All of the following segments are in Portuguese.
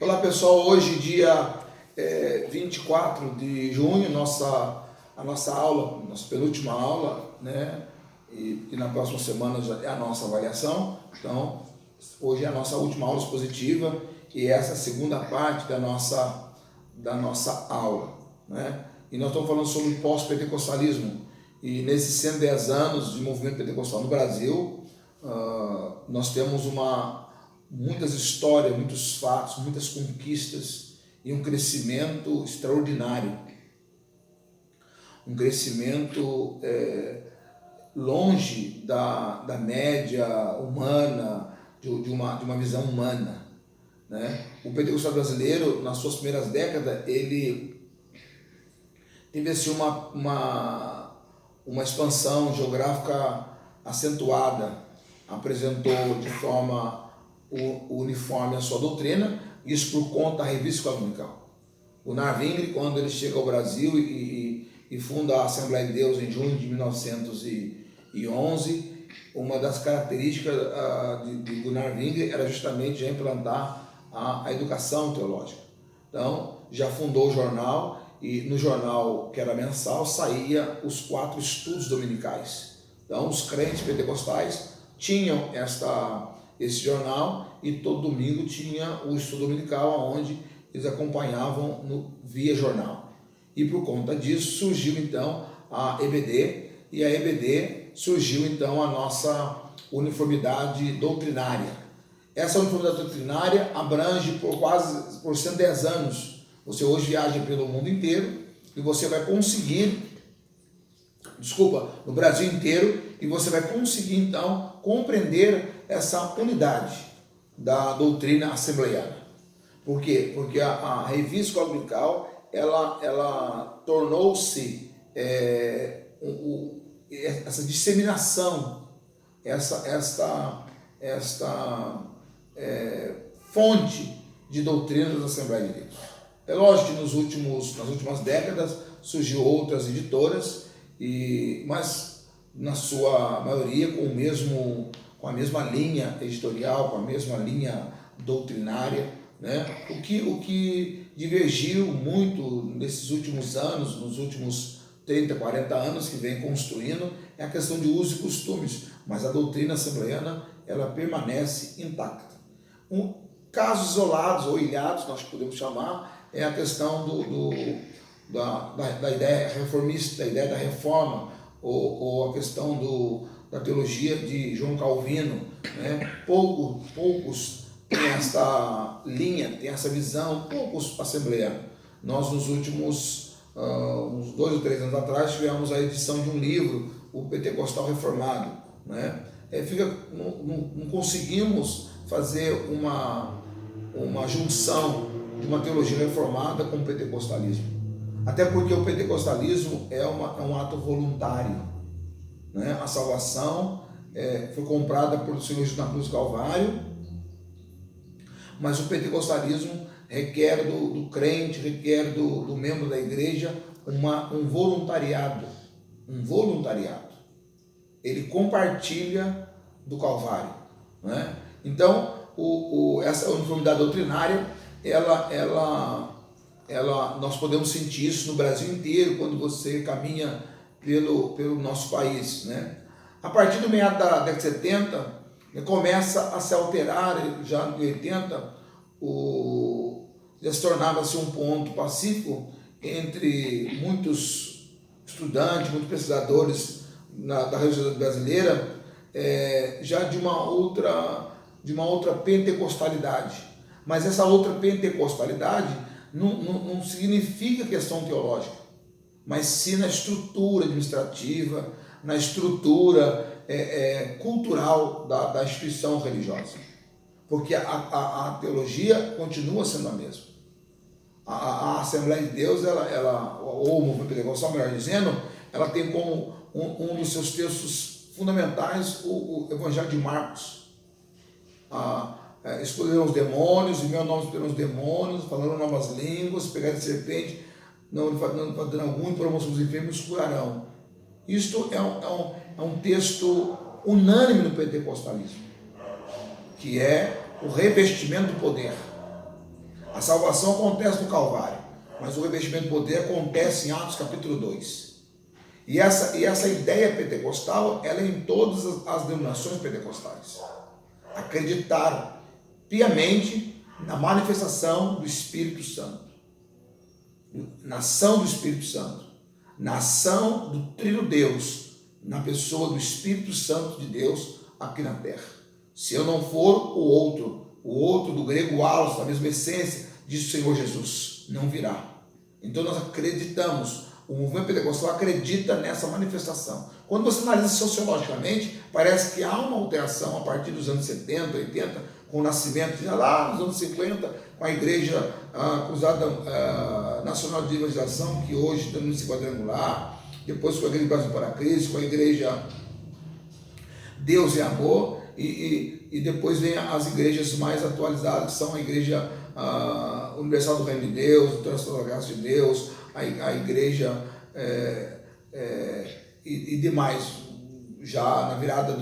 Olá pessoal, hoje dia 24 de junho, a nossa aula, nossa penúltima aula, né? E na próxima semana já é a nossa avaliação. Então, hoje é a nossa última aula expositiva e essa é a segunda parte da nossa aula, né? E nós estamos falando sobre o pós-pentecostalismo. E nesses 110 anos de movimento pentecostal no Brasil, nós temos muitas histórias, muitos fatos, muitas conquistas e um crescimento extraordinário. Um crescimento longe da média humana, de uma visão humana, né? O pentecostal brasileiro, nas suas primeiras décadas, ele teve assim, uma expansão geográfica acentuada, apresentou de forma uniforme a sua doutrina, isso por conta da revista Escola Dominical. O Narvingre, quando ele chega ao Brasil e funda a Assembleia de Deus em junho de 1911, uma das características do Narvingre era justamente já implantar a educação teológica. Então, já fundou o jornal, e no jornal, que era mensal, saía os 4 estudos dominicais. Então, os crentes pentecostais tinham esse jornal e todo domingo tinha o estudo dominical, onde eles acompanhavam via jornal. E por conta disso surgiu então a EBD, e a EBD surgiu então a nossa uniformidade doutrinária. Essa uniformidade doutrinária abrange por 110 anos. Você hoje viaja pelo mundo inteiro e você vai conseguir, no Brasil inteiro, e você vai conseguir então compreender essa unidade da doutrina assembleiana. Por quê? Porque a revista Escola Dominical, ela tornou-se essa disseminação, esta fonte de doutrina da Assembleia de Deus. É lógico que nas últimas décadas surgiu outras editoras, mas na sua maioria com a mesma linha editorial, com a mesma linha doutrinária, né? O que divergiu muito nesses últimos anos, nos últimos 30, 40 anos que vem construindo, é a questão de usos e costumes, mas a doutrina assembleiana, ela permanece intacta. Casos isolados ou ilhados, nós podemos chamar, é a questão da ideia reformista, da ideia da reforma, ou a questão da teologia de João Calvino, né? Poucos têm essa linha, têm essa visão, poucos assembleianos. Nós, nos últimos uns 2 ou 3 anos atrás, tivemos a edição de um livro, o Pentecostal Reformado, né? Não conseguimos fazer uma junção de uma teologia reformada com o pentecostalismo. Até porque o pentecostalismo é um ato voluntário, né? A salvação foi comprada por Senhor Jesus na cruz do Calvário, mas o pentecostalismo requer do crente, requer do membro da igreja um voluntariado. Ele compartilha do Calvário, né? Então, essa uniformidade doutrinária, nós podemos sentir isso no Brasil inteiro quando você caminha pelo nosso país, né? A partir do meado da década de 70, começa a se alterar, já em 80, já se tornava-se um ponto pacífico entre muitos estudantes, muitos pesquisadores da região brasileira, já de uma outra pentecostalidade. Mas essa outra pentecostalidade não significa questão teológica, mas sim na estrutura administrativa, na estrutura cultural da instituição religiosa. Porque a teologia continua sendo a mesma. A Assembleia de Deus, ou o movimento pentecostal, melhor dizendo, ela tem como um dos seus textos fundamentais o Evangelho de Marcos. Excluíram os demônios, em meu nome excluíram os demônios, falaram novas línguas, pegaram de serpente, não fazendo algum, e por moção dos enfermos curarão. Isto é um texto unânime no pentecostalismo, que é o revestimento do poder. A salvação acontece no Calvário, mas o revestimento do poder acontece em Atos capítulo 2. E essa ideia pentecostal, ela é em todas as denominações pentecostais. Acreditar piamente na manifestação do Espírito Santo, na ação do Espírito Santo, na ação do Trino Deus, na pessoa do Espírito Santo de Deus aqui na terra. Se eu não for o outro do grego allos, da mesma essência, diz o Senhor Jesus, não virá. Então nós acreditamos, o movimento pentecostal acredita nessa manifestação. Quando você analisa sociologicamente, parece que há uma alteração a partir dos anos 70, 80, com o nascimento, já lá nos anos 50, com a Igreja Cruzada Nacional de Evangelização, que hoje está no quadrangular, depois com a Igreja Brasil para Cristo, com a Igreja Deus e Amor, e depois vem as igrejas mais atualizadas, que são a Igreja Universal do Reino de Deus, o Transtorno da Graça de Deus, a Igreja e demais, já na virada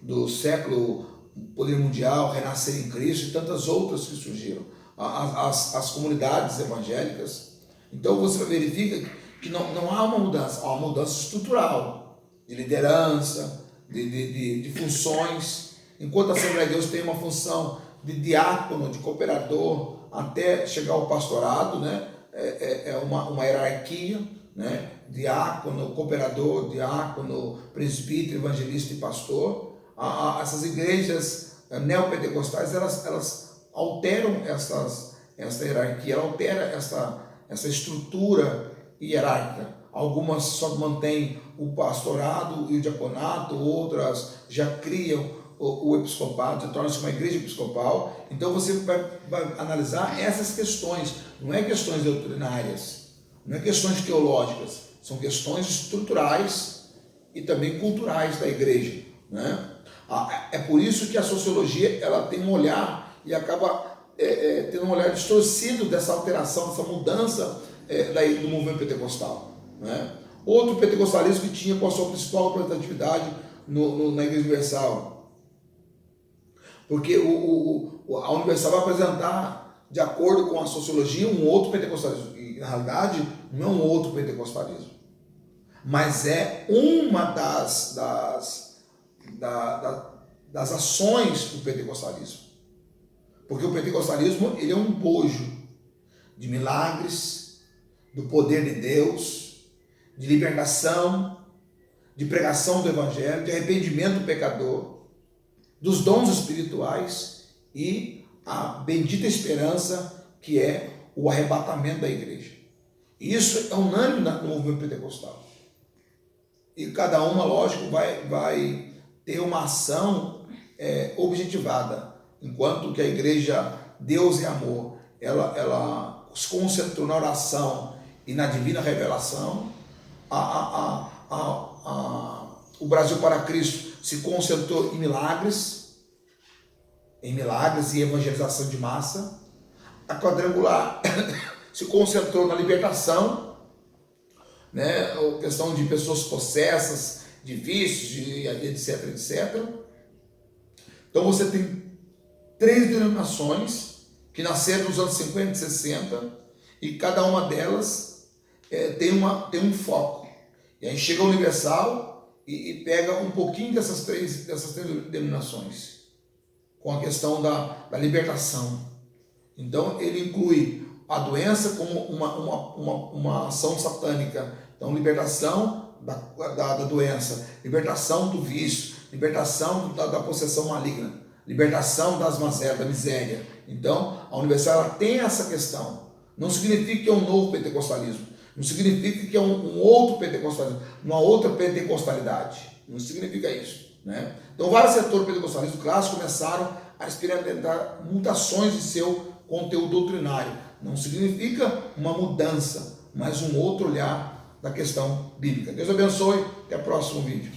do século, Poder Mundial, Renascer em Cristo e tantas outras que surgiram, as comunidades evangélicas. Então você verifica que não há uma mudança, há uma mudança estrutural, de liderança, de funções. Enquanto a Assembleia de Deus tem uma função de diácono, de cooperador, até chegar ao pastorado, né? É uma hierarquia, né? Diácono, cooperador, diácono, presbítero, evangelista e pastor. Essas igrejas neopentecostais, elas alteram essa hierarquia, ela altera essa estrutura hierárquica. Algumas só mantêm o pastorado e o diaconato, outras já criam o episcopado, torna-se uma igreja episcopal. Então você vai analisar essas questões, não é questões doutrinárias, não é questões teológicas, são questões estruturais e também culturais da igreja, né? É por isso que a sociologia ela tem um olhar e acaba tendo um olhar distorcido dessa alteração, dessa mudança do movimento pentecostal, né? Outro pentecostalismo que tinha como sua principal representatividade na Igreja Universal, porque a Universal vai apresentar, de acordo com a sociologia, um outro pentecostalismo, e na realidade não é um outro pentecostalismo, mas é uma das ações do pentecostalismo, porque o pentecostalismo ele é um bojo de milagres, do poder de Deus, de libertação, de pregação do Evangelho, de arrependimento do pecador, dos dons espirituais e a bendita esperança que é o arrebatamento da igreja. Isso é unânime no movimento pentecostal. E cada uma, lógico, vai ter uma ação objetivada, enquanto que a igreja Deus e Amor, ela se concentrou na oração e na divina revelação. O Brasil para Cristo se concentrou em milagres e evangelização de massa. A Quadrangular se concentrou na libertação, né? A questão de pessoas possessas, de vícios, etc, etc. Então você tem 3 denominações que nasceram nos anos 50 e 60 e cada uma delas tem um foco. E aí chega a Universal e pega um pouquinho dessas três denominações, com a questão da libertação. Então ele inclui a doença como uma ação satânica. Então libertação da doença, libertação do vício, libertação da possessão maligna, libertação das mazelas, da miséria. Então a Universal ela tem essa questão. Não significa que é um novo pentecostalismo, não significa que é um outro pentecostalismo, uma outra pentecostalidade. Não significa isso, né? Então, vários setores do pentecostalismo clássico começaram a experimentar mutações de seu conteúdo doutrinário. Não significa uma mudança, mas um outro olhar da questão bíblica. Deus abençoe. Até o próximo vídeo.